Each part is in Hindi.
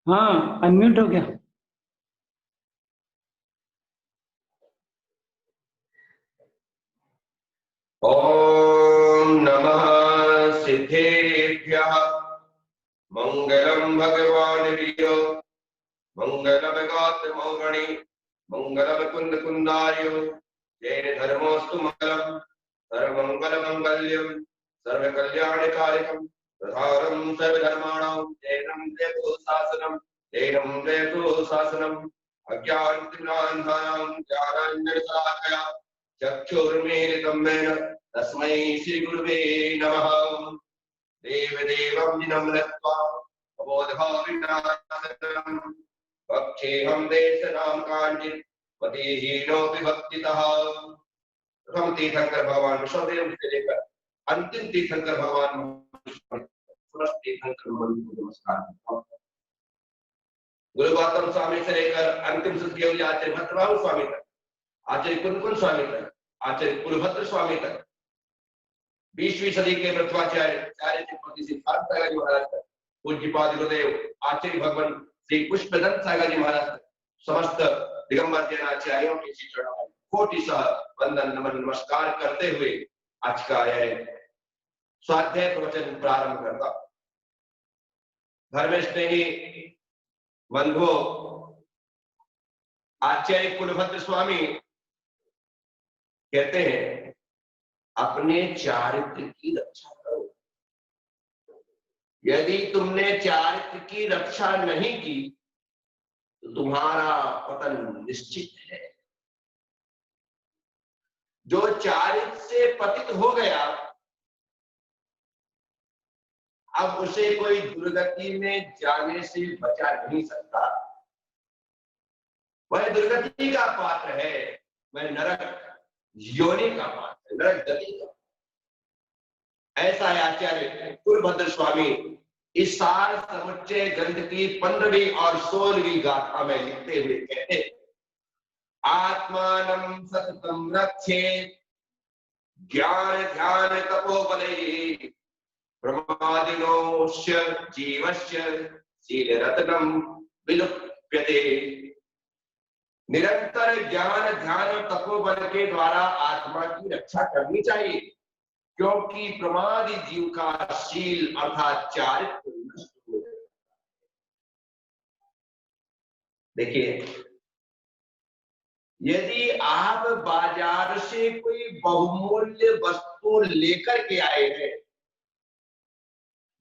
हाँ अनम्यूट हो गया। ओम नमः सिद्धेभ्यः मंगलम भगवान विष्णु मंगलम गौतमोगणि मंगलम कुंद कुंदार्यो जैन धर्मोस्तु मंगलम सर्वमंगल मंगल्यम सर्वकल्याणकारिकम प्रधानम सर्वधर्माणां जैनम जयतु शासनम जैनम जयतु शासनम अज्ञानतिमिरान्धानां ज्ञानाञ्जनशलाकया चक्षुर्मीलितं येन तस्मै श्रीगुरुवे नमः। देवदेवं विनम्रत्वा अबोधभाविनाशनं वक्षेऽहं देशनां काञ्चित् पतिहीनोऽपि भक्तितः। प्रथम तीर्थंकर भगवान विश्वदेव से लेकर अंतिम तीर्थंकर भगवान तीर्थंकर को नमस्कार। गुरु गौतम स्वामी से लेकर अंतिम सुखदेव आचार्य भद्रबाहु स्वामी तक, आचार्य कुंदकुंज स्वामी तक, आचार्य कुलभद्र स्वामी तक, 20वीं सदी के मध्वाचार्य सागर जी महाराज तक, पूज्यपाद गुरुदेव आचार्य भगवान श्री पुष्पदंत सागर जी महाराज तक, समस्त दिगंबर जैन आचार्यों के श्री चरणों में कोटि सह वंदन नमन नमस्कार करते हुए आज का यह स्वाध्याय प्रवचन प्रारंभ करता। धर्म स्नेही बंधुओं, आचार्य कुलभद्र स्वामी कहते हैं अपने चारित्र की रक्षा करो। यदि तुमने चारित्र की रक्षा नहीं की तो तुम्हारा पतन निश्चित है। जो चारित्र से पतित हो गया अब उसे कोई दुर्गति में जाने से बचा नहीं सकता। वह दुर्गति का पात्र है, वह नरक योनि का पात्र है, नरक गति का। ऐसा है आचार्य कुलभद्र स्वामी इस सार समुच्चय ग्रंथ की 15वीं और 16वीं गाथा में लिखते हुए कहते, आत्मानं सततं रक्षेत् ज्ञान ध्यान तपोबलैः प्रमादिनोस्य जीवस्य शीलरत्नं विलुप्यते। निरंतर ज्ञान ध्यान तपोबल के द्वारा आत्मा की रक्षा करनी चाहिए, क्योंकि प्रमादी जीव का शील अर्थात चारित्र नष्ट हो जाता है। देखिए, यदि आप बाजार से कोई बहुमूल्य वस्तु लेकर के आए हैं,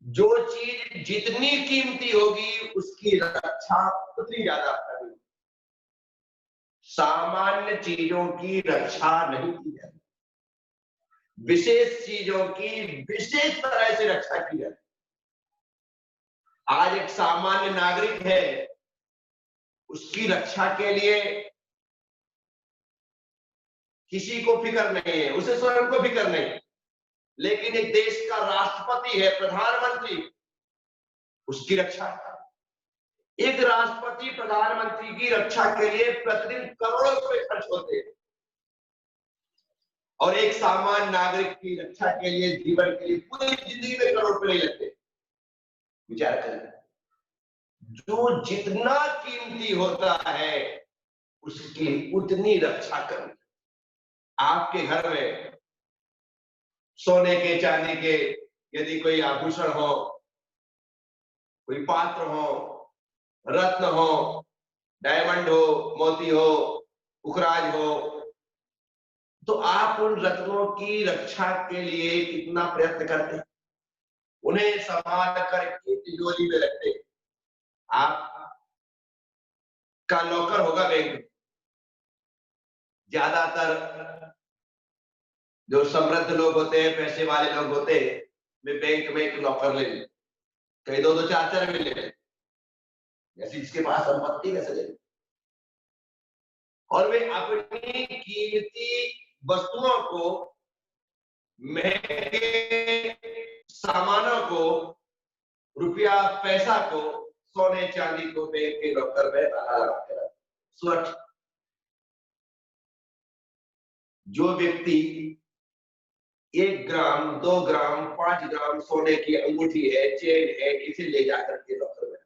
जो चीज जितनी कीमती होगी उसकी रक्षा उतनी ज्यादा करनी। सामान्य चीजों की रक्षा नहीं की जाती, विशेष चीजों की विशेष तरह से रक्षा की जाती। आज एक सामान्य नागरिक है, उसकी रक्षा के लिए किसी को फिक्र नहीं है, उसे स्वयं को फिक्र नहीं। लेकिन एक देश का राष्ट्रपति है, प्रधानमंत्री, उसकी रक्षा, एक राष्ट्रपति प्रधानमंत्री की रक्षा के लिए प्रतिदिन करोड़ों रुपए खर्च होते हैं, और एक सामान्य नागरिक की रक्षा के लिए जीवन के लिए पूरी जिंदगी में करोड़ रुपए नहीं लगते। विचार करें, जो जितना कीमती होता है उसकी उतनी रक्षा करें। आपके घर में सोने के चांदी के यदि कोई आभूषण हो, कोई पात्र हो, रत्न हो, डायमंड हो, मोती हो, पुखराज हो, तो आप उन रत्नों की रक्षा के लिए कितना प्रयत्न करते हैं, उन्हें संभाल करके तिजोरी में रखते हैं। आप का लॉकर होगा बैंक, ज्यादातर जो समृद्ध लोग होते हैं, पैसे वाले लोग होते हैं, वे बैंक में एक लॉकर ले लेते, कई दो दो चार चार भी ले लेते, जैसे जिसके पास संपत्ति कैसे ले, और वे अपनी कीमती वस्तुओं को, महंगे सामानों को, रुपया पैसा को, सोने चांदी को बैंक के लॉकर में लगाते हैं सुरक्षित। जो व्यक्ति 1 ग्राम 2 ग्राम 5 ग्राम सोने की अंगूठी है, चेन है, इसे ले जाकर के लॉकर में।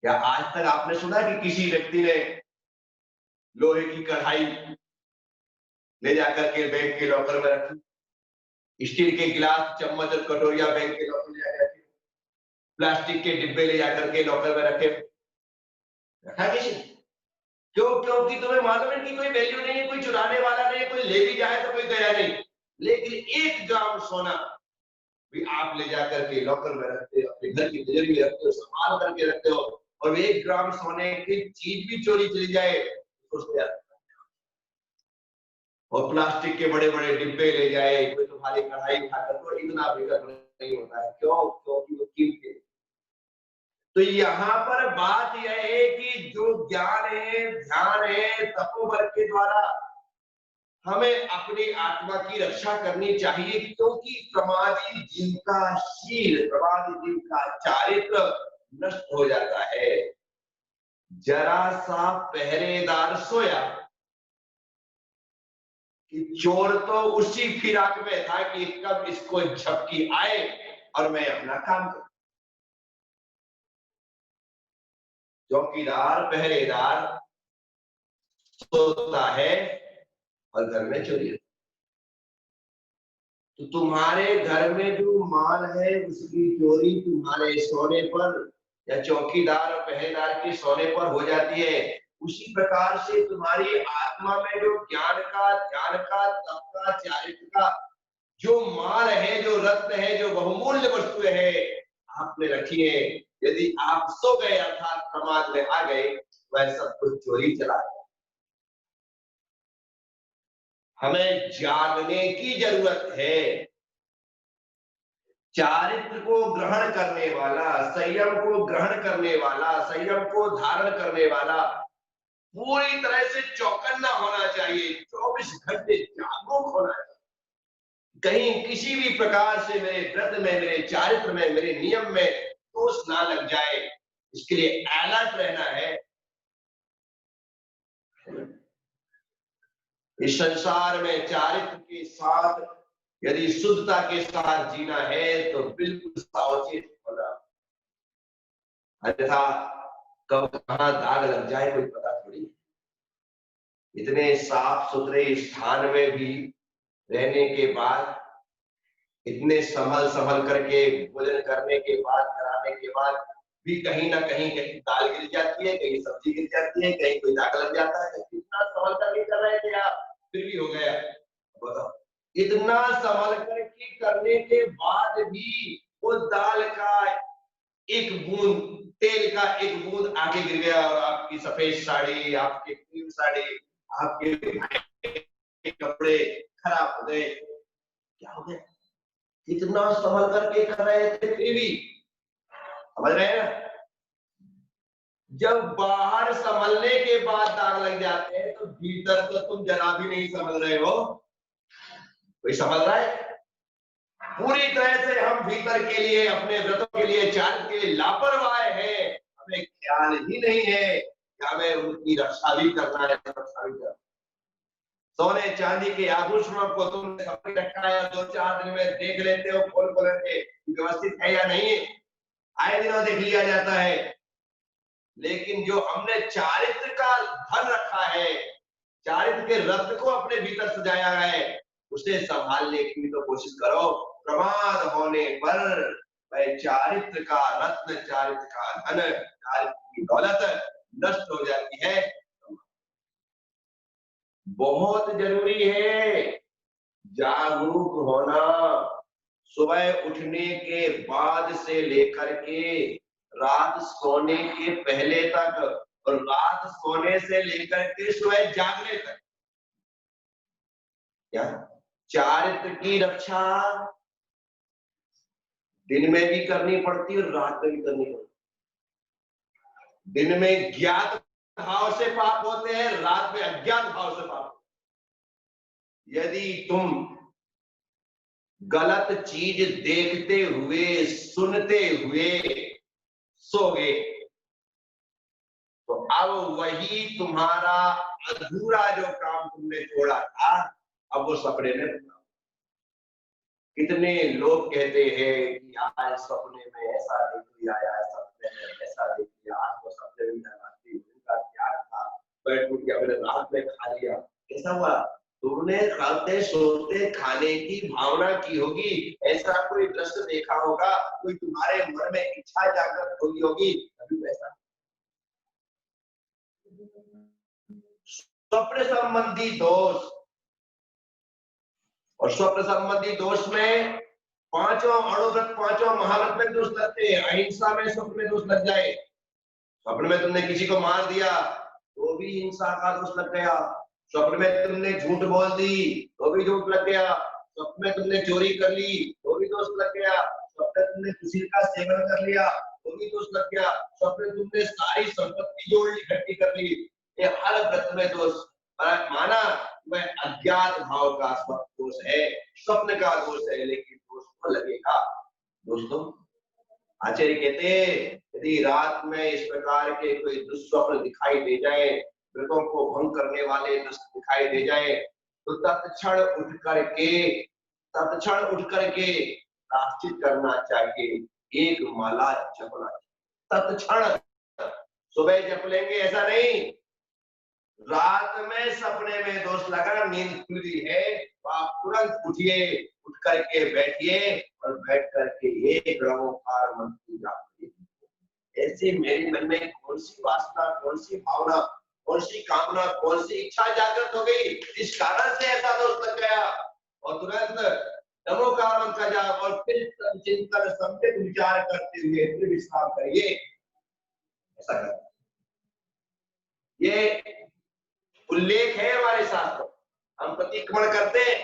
क्या आज तक आपने सुना कि किसी व्यक्ति ने लोहे की कढ़ाई ले जाकर के बैंक के लॉकर में रखी, स्टील के गिलास चम्मच और कटोरिया बैंक के लॉकर में जाकर रखे, प्लास्टिक के डिब्बे ले जाकर के लॉकर में रखे, रखा किसी? क्यों? क्योंकि तुम्हें मालूम है कि कोई वैल्यू नहीं है, कोई चुराने वाला नहीं है, कोई ले भी जाए तो कोई गया नहीं। लेकिन 1 ग्राम सोना भी आप ले जाकर के लॉकर में रखते हो, अपने घर की तिजोरी में रखते हो, संभाल करके रखते हो, और 1 ग्राम सोने की चीज भी चोरी चली जाए तो उसको याद, और प्लास्टिक के बड़े बड़े डिब्बे ले जाए, कोई तुम्हारी कढ़ाई उठाकर, तो इतना फिक्र नहीं होता है। क्यों? क्योंकि वो कीमती है। तो यहाँ पर बात यह है कि जो ज्ञान है, ध्यान है, तपोबल के द्वारा हमें अपनी आत्मा की रक्षा करनी चाहिए, क्योंकि प्रमादी जीव का शील, प्रमादी जीव का चारित्र नष्ट हो जाता है। जरा सा पहरेदार सोया कि चोर तो उसी फिराक में था कि कब इसको झपकी आए और मैं अपना काम करूं। चौकीदार पहरेदार सोता है और घर में चोरी होती। तो तुम्हारे घर में जो माल है उसकी चोरी तुम्हारे सोने पर या चौकीदार और पहरेदार के सोने पर हो जाती है। उसी प्रकार से तुम्हारी आत्मा में जो ज्ञान का, ध्यान का, तप का, चारित्र का जो माल है, जो रत्न है, जो बहुमूल्य वस्तुएं है, आपने रखी है, यदि आप सो गए अर्थात प्रमाद में आ गए, वह सब कुछ चोरी चला गया। हमें जागने की जरूरत है। चारित्र को ग्रहण करने वाला, संयम को ग्रहण करने वाला, संयम को धारण करने वाला पूरी तरह से चौकन्ना होना चाहिए, 24 घंटे जागरूक होना चाहिए। कहीं किसी भी प्रकार से मेरे व्रत में, मेरे चारित्र में, मेरे नियम में दोष ना लग जाए, इसके लिए अलर्ट रहना है। इस संसार में चारित्र के साथ यदि शुद्धता के साथ जीना है तो बिल्कुल सावचेत होना, अन्यथा कब कहां दाग लग जाए कोई पता थोड़ी। इतने साफ सुथरे स्थान में भी रहने के बाद, इतने संभल संभल करके भोजन करने के बाद, कराने के बाद भी कहीं ना कहीं दाल गिर जाती है, कहीं सब्जी गिर जाती है, कहीं कोई दाग लग जाता है। कितना संभल कर नहीं कर रहे थे आप, फिर भी हो गया। बताओ, इतना संभल कर के करने के बाद भी वो दाल का एक बूंद, तेल का एक बूंद आगे गिर गया और आपकी सफेद साड़ी, आपकी क्रीम साड़ी, आपके कपड़े खराब हो गए। क्या हो गया? इतना संभल करके कर रहे थे फिर भी, समझ रहे हैं ना? जब बाहर संभलने के बाद दाग लग जाते हैं तो भीतर तो तुम जरा भी नहीं समझ रहे हो। कोई समझ रहा है? पूरी तरह से हम भीतर के लिए, अपने व्रतों के लिए, चारित्र के लिए लापरवाह है। हमें ख्याल ही नहीं है कि हमें उनकी रक्षा भी करना है, रक्षा भी करना। सोने चांदी के आभूषणों को तुमने अपने रखा है, 2-4 दिन में देख लेते हो खोल खोल के व्यवस्थित है या नहीं है, आए दिनों देख लिया जाता है। लेकिन जो हमने चारित्र का धन रखा है, चारित्र के रत्न को अपने भीतर सजाया है, उसे संभालने की भी तो कोशिश करो। प्रमाद होने पर वह चारित्र का रत्न, चारित्र का धन, चारित्र की दौलत नष्ट हो जाती है। बहुत जरूरी है जागरूक होना। सुबह उठने के बाद से लेकर के रात सोने के पहले तक, और रात सोने से लेकर के सुबह जागने तक, क्या चारित्र की रक्षा दिन में भी करनी पड़ती है और रात में भी करनी पड़ती है। दिन में ज्ञात भाव से पाप होते हैं, रात में अज्ञात भाव से पाप होते हैं। यदि तुम गलत चीज देखते हुए, सुनते हुए सोगे तो अब वही तुम्हारा अधूरा जो काम तुमने छोड़ा था, अब वो सपने में कितने लोग कहते हैं कि आज सपने में ऐसा देख लिया, आज सपने में ऐसा देख लिया, आज तो सपने में रात्रि उनका क्या था, बैठ उठ गया, मैंने रात में खा लिया, कैसा हुआ? तुमने खाते सोते खाने की भावना की होगी, ऐसा कोई दृश्य देखा होगा, कोई तुम्हारे मन में इच्छा जागृत हुई होगी, अभी वैसा स्वप्न संबंधी दोष। और स्वप्न संबंधी दोष में पांचों अणुव्रत, पांचों महाव्रत में दोष लगते हैं। अहिंसा में स्वप्न में दोष लग जाए, स्वप्न में तुमने किसी को मार दिया तो भी हिंसा का दोष लग गया, स्वप्न में तुमने झूठ बोल दी तो भी झूठ लग गया, स्वप्न में तुमने चोरी कर ली तो भी दोष लग गया, स्वप्न में तुमने किसी का सेवन कर लिया तो भी दोष लग गया, स्वप्न में तुमने सारी संपत्ति जोड़ ली, इकट्ठी कर ली, ये हर व्रत में दोष। माना वह अज्ञात भाव का दोष है, स्वप्न का दोष है, लेकिन दोष तो लगेगा। दोस्तों आचार्य कहते यदि रात में इस प्रकार के कोई दुष्स्वप्न दिखाई दे जाए, व्रतों को भंग करने वाले दृश्य दिखाई दे जाए, तो तत्क्षण उठ करके प्रायश्चित करना चाहिए, एक माला जपना तत्क्षण। सुबह जप लेंगे ऐसा नहीं, रात में सपने में दोष लगा, नींद खुली है तो आप तुरंत उठिए, उठ करके बैठिए और बैठ करके एक रवोकार मंत्र जाप कीजिए। ऐसे मेरे मन में कौन सी वासना, कौन सी भावना, कौन सी कामना, कौन सी इच्छा जागृत हो गई, इस कारण से ऐसा दोष लग गया, और तुरंत नमोकार मंत्र का जाप और फिर चिंतन सम्यक विचार करते हुए फिर विश्राम करिए। ऐसा कर, ये उल्लेख है हमारे शास्त्र। हम प्रतिक्रमण करते हैं,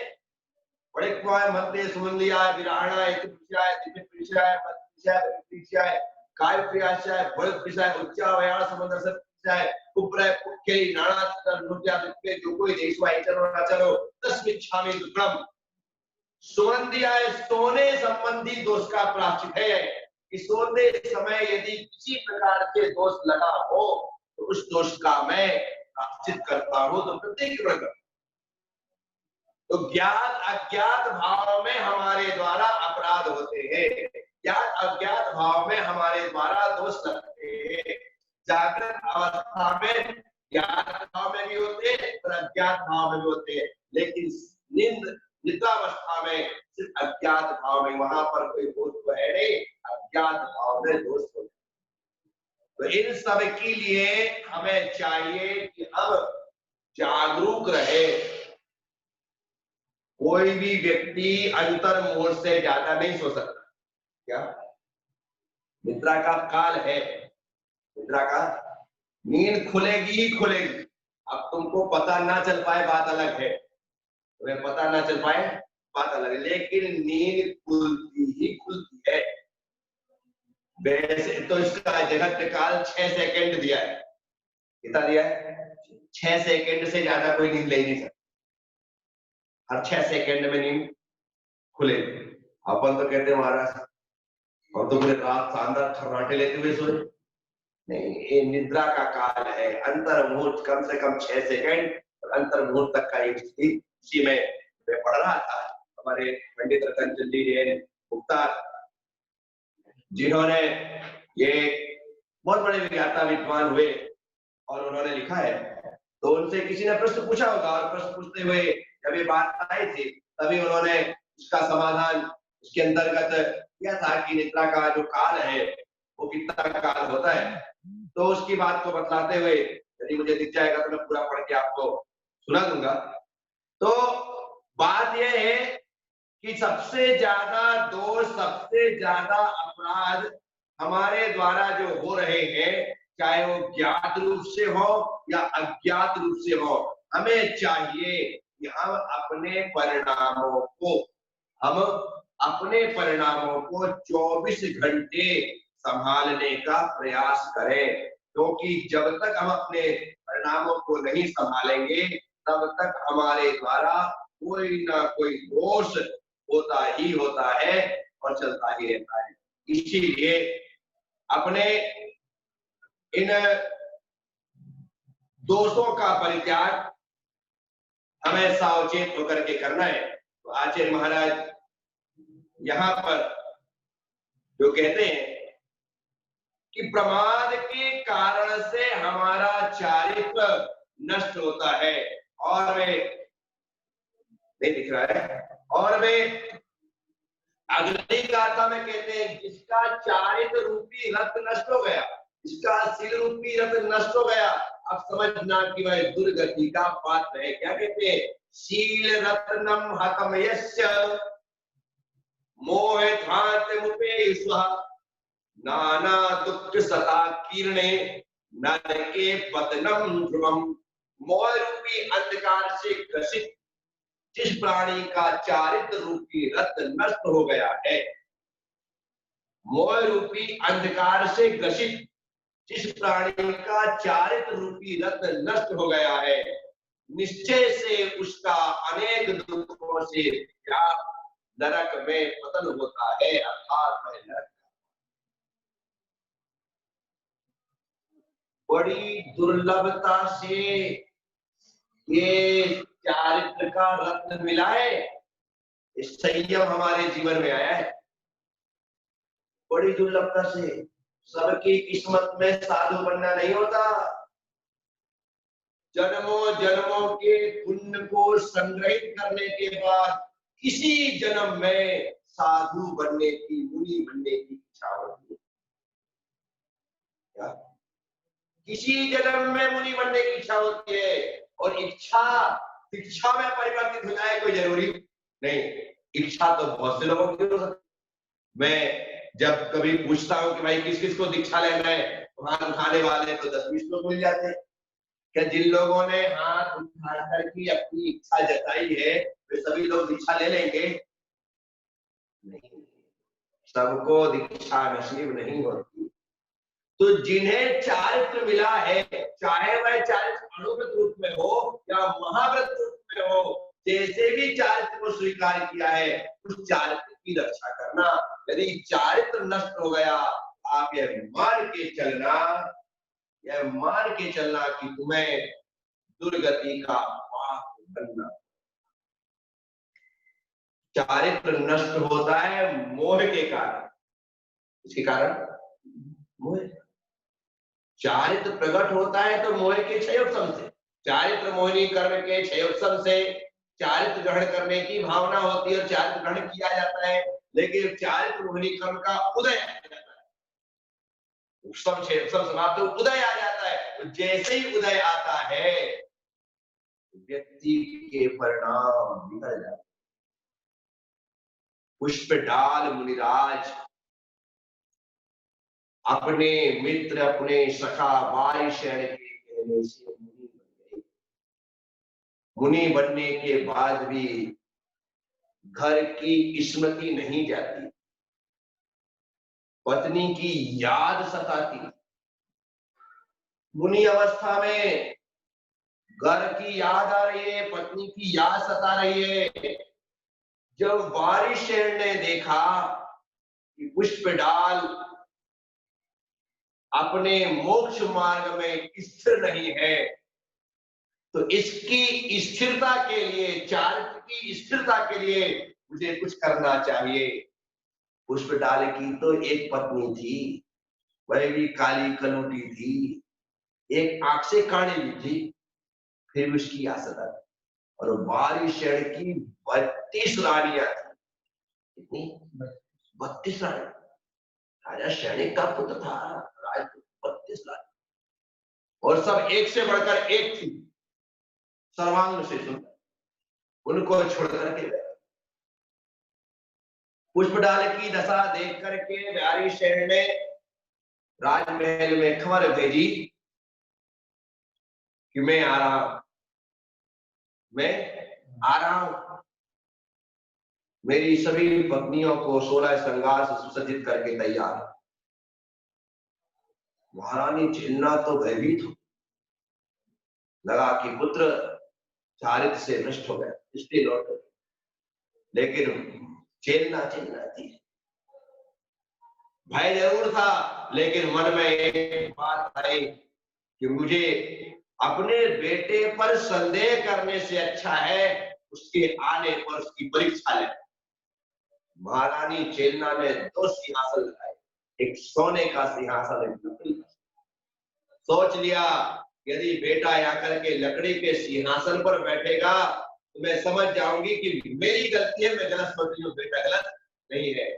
बड़े मध्य सुमंदिया विराणाय त्रिपुष्याय दिव्यपुरुषाय मत्स्याय काय प्रियाशाय बल प्रियाशाय उच्चावयाण समंदर सत्याय कुब्रय पुक्केरी नाना नृत्या दुक्के जो कोई देशवाय चलो ना चलो तस्मिच्छामि दुक्कड़म। सुमंदियाय सोने संबंधी दोष का प्रायश्चित है कि सोते समय यदि किसी प्रकार के दोष लगा हो तो उस दोष का मैं प्रायश्चित करता हूं, तो प्रतिक्रमण करता। तो ज्ञात अज्ञात भाव में हमारे द्वारा अपराध होते हैं, ज्ञात अज्ञात भाव में हमारे द्वारा दोष लगते हैं। जागृत अवस्था में ज्ञात भाव में भी होते हैं और अज्ञात भाव में भी होते हैं, लेकिन निद्रावस्था में सिर्फ अज्ञात भाव में, वहां पर कोई दोष तो है नहीं, अज्ञात भाव में दोष होते। तो इन सब के लिए हमें चाहिए कि हम जागरूक रहे। कोई भी व्यक्ति अंतर्मोह से ज्यादा नहीं सो सकता। क्या निद्रा का काल है, निद्रा का नींद खुलेगी ही खुलेगी। अब तुमको पता ना चल पाए बात अलग है, तुम्हें पता ना चल पाए बात अलग है, लेकिन नींद खुलती ही खुलती है। वैसे तो इसका जगत काल 6 सेकंड दिया है, कितना दिया है? 6 सेकंड से ज्यादा कोई नींद ले नहीं सकता, हर 6 सेकंड में नींद खुले। अपन तो कहते हैं महाराज और तो पूरे रात शानदार खर्राटे लेते हुए सोए, नहीं, ये निद्रा का काल है। अंतर मुहूर्त कम से कम 6 सेकंड, अंतर मुहूर्त तक का एक इसी में मैं पढ़ रहा था। हमारे पंडित रतन जी गुप्ता जिन्होंने ये बहुत बड़े विज्ञाता विद्वान हुए और उन्होंने लिखा है, तो उनसे किसी ने प्रश्न पूछा होगा और प्रश्न पूछते हुए जब ये बात आई थी तभी उन्होंने उसका समाधान उसके अंतर्गत किया था कि निद्रा का जो काल है वो कितना काल होता है। तो उसकी बात को बतलाते हुए यदि मुझे दिख जाएगा तो मैं पूरा पढ़ के आपको सुना दूंगा। तो बात यह है कि सबसे ज्यादा दोष, सबसे ज्यादा अपराध हमारे द्वारा जो हो रहे हैं, चाहे वो ज्ञात रूप से हो या अज्ञात रूप से हो, हमें चाहिए कि हम अपने परिणामों को 24 घंटे संभालने का प्रयास करें, क्योंकि जब तक हम अपने परिणामों को नहीं संभालेंगे तब तक हमारे द्वारा कोई ना कोई दोष होता ही होता है और चलता ही रहता है। इसीलिए अपने इन दोषों का परित्याग हमें सावचेत होकर के करना है। तो आचार्य महाराज यहां पर जो कहते हैं कि प्रमाद के कारण से हमारा चारित्र नष्ट होता है, और वे नहीं दिख रहा है, और वे अगली गाथा में कहते हैं जिसका चारित्र रूपी रथ नष्ट हो गया, इसका शील रूपी रथ नष्ट हो गया, अब समझना कि वह दुर्गति का पात्र है। क्या कहते हैं? शील रत्नम हतम यस्य मोहितांतमुपे स्वः नाना दुख सता कीर्णे नरके पतनम ध्रुवम। मोह रूपी अंधकार से ग्रसित जिस प्राणी का चारित्र रूपी रथ नष्ट हो गया है, मोह रूपी अंधकार से ग्रसित जिस प्राणी का चारित्र रूपी रथ नष्ट हो गया है, निश्चय से उसका अनेक दुखों से नरक में पतन होता है, अर्थात वह नरक। बड़ी दुर्लभता से ये चारित्र का रत्न मिला है, इस संयम हमारे जीवन में आया है बड़ी दुर्लभता से। सबकी किस्मत में साधु बनना नहीं होता। जन्मों जन्मों के पुण्य को संग्रहित करने के बाद किसी जन्म में साधु बनने की, मुनि बनने की इच्छा होती है। किसी जन्म में मुनि बनने की इच्छा होती है, और इच्छा शिक्षा में परिवर्तित हो जाए कोई जरूरी नहीं। इच्छा तो बहुत से लोगों की हो सकती। मैं जब कभी पूछता हूँ कि भाई किस किस को दीक्षा लेना है, हाथ उठाने वाले तो 10-20 लोग मिल जाते हैं। क्या जिन लोगों ने हाथ उठा करके अपनी इच्छा जताई है वे सभी लोग दीक्षा ले लेंगे? नहीं, सबको दीक्षा नसीब नहीं होती। तो जिन्हें चारित्र मिला है, चाहे वह चारित्र अनुव्रत रूप में हो या महाव्रत रूप में हो, जैसे भी चारित्र को स्वीकार किया है उस चारित्र की रक्षा करना। यदि चारित्र नष्ट हो गया, आप यह मान के चलना कि तुम्हें दुर्गति का पाप बनना। चारित्र नष्ट होता है मोह के कारण। इसके कारण मोह। चारित्र प्रकट होता है तो मोह के क्षयोत्सम से, चारित्र मोहिनी कर्म के क्षयोत्सम से चारित्र ग्रहण करने की भावना होती है और चारित्र ग्रहण किया जाता है। लेकिन चारित्र मोहिनी कर्म का उदय आ जाता है, उत्सव समाप्त, उदय आ जाता है। तो जैसे ही उदय आता है व्यक्ति के परिणाम निकल जाते। पुष्प डाल मुनिराज अपने मित्र, अपने सखा वारिशैन के कहने से मुनि बन गए। मुनि बनने के बाद भी घर की स्मृति नहीं जाती, पत्नी की याद सताती। मुनि अवस्था में घर की याद आ रही है, पत्नी की याद सता रही है। जब वारिशैन ने देखा कि पुष्प डाल अपने मोक्ष मार्ग में स्थिर नहीं है, तो इसकी स्थिरता के लिए, चारित्र की स्थिरता के लिए मुझे कुछ करना चाहिए। पुष्प डाल की तो एक पत्नी थी, वह भी काली कलूटी थी, एक आंख से काली भी थी, फिर भी उसकी आसदा। और वारिशैन की 32 रानियां थी। कितनी? 32 रानी। राजा शैणिक का पुत्र था, राजपूत। 32 रानी, और सब एक से बढ़कर एक थी, सर्वांग से सुंदर। उनको छोड़ करके पुष्प डाल की दशा देख करके वारिशैन ने राजमहल में खबर भेजी कि मैं आ रहा हूं, मेरी सभी पत्नियों को 16 श्रृंगार से सुसज्जित करके तैयार। महारानी चिन्ना तो भयभीत हो, लगा कि पुत्र चारित्र से नष्ट हो गया, इसलिए लौट गए। लेकिन चेतना थी, भय जरूर था, लेकिन मन में एक बात आई कि मुझे अपने बेटे पर संदेह करने से अच्छा है उसके आने पर उसकी परीक्षा ले। महारानी चेन्ना ने 2 सिंहासन लगाए, एक सोने का सिंहासन, एक लकड़ी का। सोच लिया यदि बेटा आकर के लकड़ी के सिंहासन पर बैठेगा तो मैं समझ जाऊंगी कि मेरी गलती है, मैं गलत सोच रही हूँ, बेटा गलत नहीं है।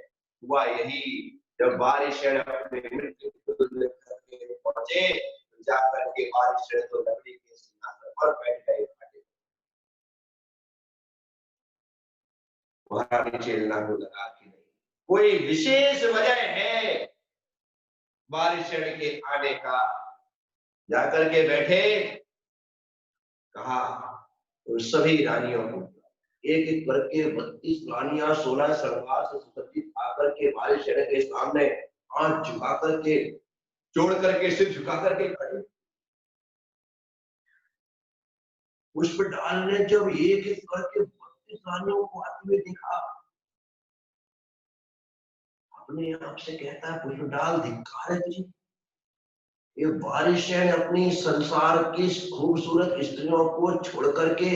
हुआ यही, जब वारिसैन अपने मृत्यु को लेकर पहुंचे तो जाकर के वारिसैन तो लकड़ी के सिंहासन पर बैठ गए। महारानी चेन्ना को लगा कि नहीं, कोई विशेष वजह है वारिसैन के आने का। जाकर के बैठे, कहा उन सभी रानियों को एक एक करके 32 रानियां 16 सरदार से सुसज्जित आकर के वारिसैन के सामने हाथ झुका करके, जोड़ करके, सिर झुका करके खड़े। पुष्पडाल ने जब एक एक करके 32 रानियों को आते हुए देखा, अपने आप से कहता है, पुष्पडाल धिक्कार है तुझे, ये वारिसैन अपनी संसार की खूबसूरत स्त्रियों को छोड़ करके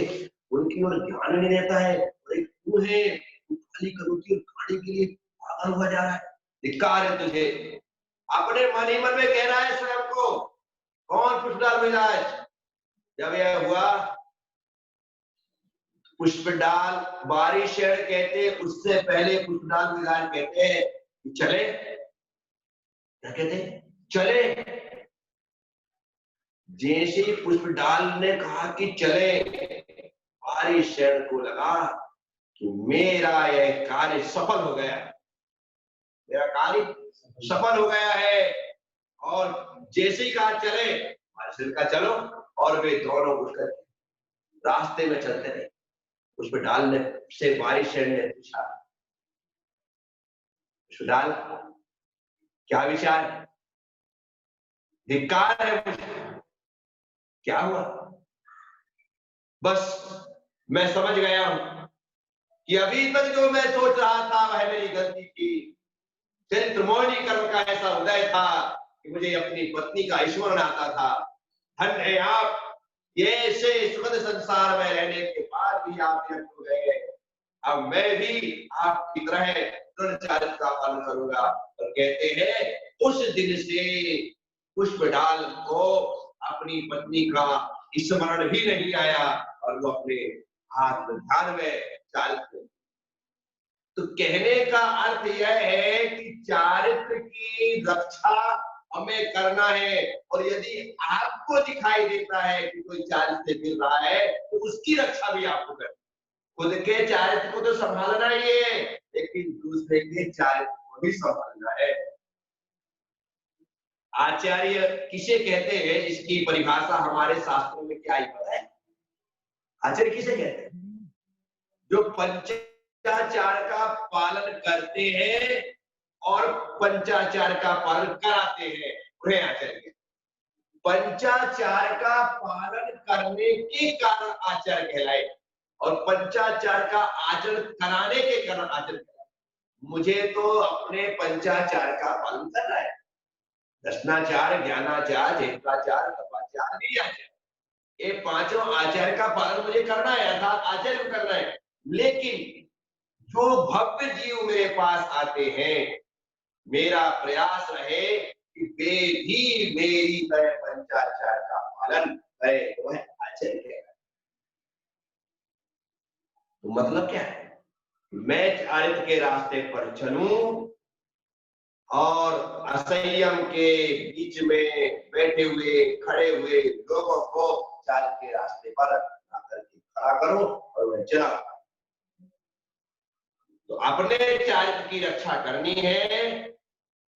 उनकी ओर ध्यान नहीं देता है, और एक तू है खाली करोटी और खाने के लिए पागल हुआ जा रहा है। धिक्कार है तुझे। अपने मन ही मन में कह रहा है स्वयं को। कौन पुष्पडाल मिजाज? जब यह हुआ, पुष्पडाल वारिसैन कहते, उससे पहले पुष्पडाल मिजाज कहते हैं कि चले, क्या कहते, चले। जैसे ही पुष्पडाल ने कहा कि चले, वारिसैन को लगा कि मेरा यह कार्य सफल हो गया, मेरा कार्य सफल हो गया है। और जैसे ही कहा चले, वारिसैन का चलो, और वे दोनों उठकर रास्ते में चलते रहे। पुष्पडाल ने से वारिसैन ने पूछा, पुष्पडाल क्या विचार है? धिक्कार है मुझे, क्या हुआ? बस मैं समझ गया हूं कि अभी तक जो मैं सोच रहा था वह मेरी गलती थी। चरित्रमोहिनी कर्म का ऐसा उदय था कि मुझे अपनी पत्नी का स्मरण आता था। धन्य है आप, ये ऐसे सुखद संसार में रहने के बाद भी आप व्यक्त हो गए। अब मैं भी आपकी तरह दृढ़ चारित्र का पालन करूंगा। और कहते हैं उस दिन से पुष्पडाल को अपनी पत्नी का स्मरण भी नहीं आया और वो अपने आत्म ध्यान में चालित। तो कहने का अर्थ यह है कि चारित्र की रक्षा हमें करना है, और यदि आपको दिखाई देता है कि कोई चारित्र से गिर रहा है तो उसकी रक्षा भी आपको करनी। खुद के चारित्र को तो संभालना ही है, लेकिन दूसरे के चारित्र को भी संभालना है। आचार्य किसे कहते हैं, इसकी परिभाषा हमारे शास्त्रों में क्या ही पता है? आचार्य किसे कहते हैं? जो पंचाचार का पालन करते हैं और पंचाचार का पालन कराते हैं, उन्हें आचार्य कहते हैं। पंचाचार का पालन करने के कारण आचार्य कहलाए और पंचाचार का आचरण कराने के कारण आचरण कहलाए। मुझे तो अपने पंचाचार का पालन करना है। दर्शनाचार, ज्ञानाचार, चैत्राचार, तपाचार, नीतियाचार, ये पांचों आचार्य का पालन मुझे करना है, अर्थात आचरण करना है। लेकिन जो भव्य जीव मेरे पास आते हैं, मेरा प्रयास रहे कि वे भी मेरी तरह पंचाचार का पालन करें, वह आचरण है। तो मतलब क्या है? मैं चारित्र के रास्ते पर चलूं और असंयम के बीच में बैठे हुए, खड़े हुए लोगों को चारित्र के रास्ते पर आकर के खड़ा करूं और वह चला। तो अपने चारित्र की रक्षा करनी है,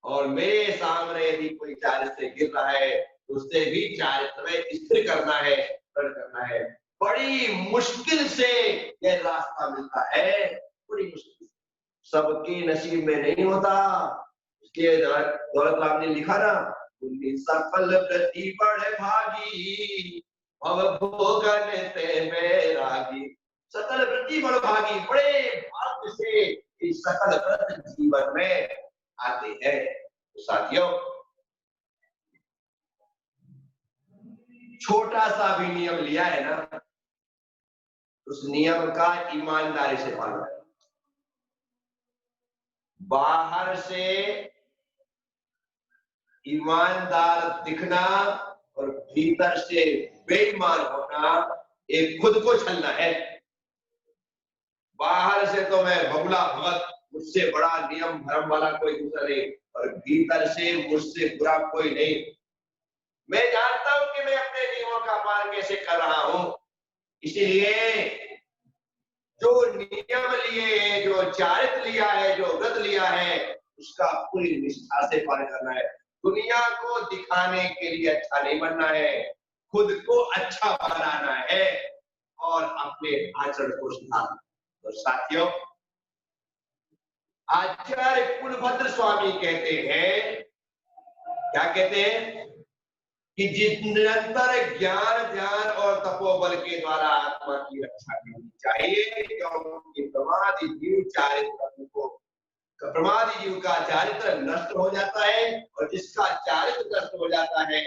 और मेरे सामने यदि कोई चारित्र से गिर रहा है तो उससे भी चारित्र में स्थिर करना है, करना है। बड़ी मुश्किल से यह रास्ता मिलता है, बड़ी मुश्किल। सबके नसीब में नहीं होता। इसलिए दौलत राम ने लिखा ना, सकल प्रति बड़ भागी भव भोगन से बैरागी। सकल प्रति बड़ भागी, बड़े भाग्य से इस सकल व्रत जीवन में आते हैं। तो साथियों, छोटा सा भी नियम लिया है ना, उस नियम का ईमानदारी से पालन करना। बाहर से ईमानदार दिखना और भीतर से बेईमान होना एक खुद को छलना है। बाहर से तो मैं बगुला भगत, मुझसे बड़ा नियम धर्म वाला कोई दूसरा नहीं, और भीतर से मुझसे बुरा कोई नहीं। मैं जानता हूं कि मैं अपने नियमों का पालन कैसे कर रहा हूं, इसीलिए जो नियम लिए हैं, जो चारित्र लिया है, जो व्रत लिया है, उसका पूरी निष्ठा से पालन करना है। दुनिया को दिखाने के लिए अच्छा नहीं बनना है, खुद को अच्छा बनाना है और अपने आचरण को सुधारना। तो साथियों, आचार्य कुलभद्र स्वामी कहते हैं, क्या कहते हैं कि जिस निरंतर ज्ञान ध्यान और तपोबल के द्वारा आत्मा की रक्षा करनी चाहिए, क्योंकि प्रमादी जीव चारित्र को प्रमादी जीव का चारित्र नष्ट हो जाता है, और जिसका चारित्र नष्ट हो जाता है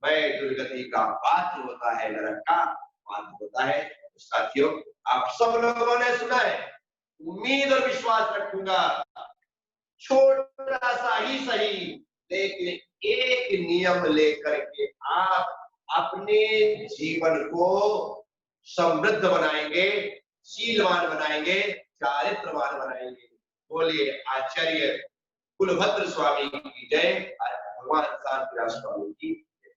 वह दुर्गति का पात्र होता है, नरक का पात्र होता है। तो साथियों, आप सब लोगों ने सुना है, उम्मीद और विश्वास रखूंगा, छोटा सा ही सही, लेकिन एक नियम लेकर के आप अपने जीवन को समृद्ध बनाएंगे, शीलवान बनाएंगे, चारित्रवान बनाएंगे। बोलिए आचार्य कुलभद्र स्वामी की जय, भगवान शांतिदास स्वामी की जय।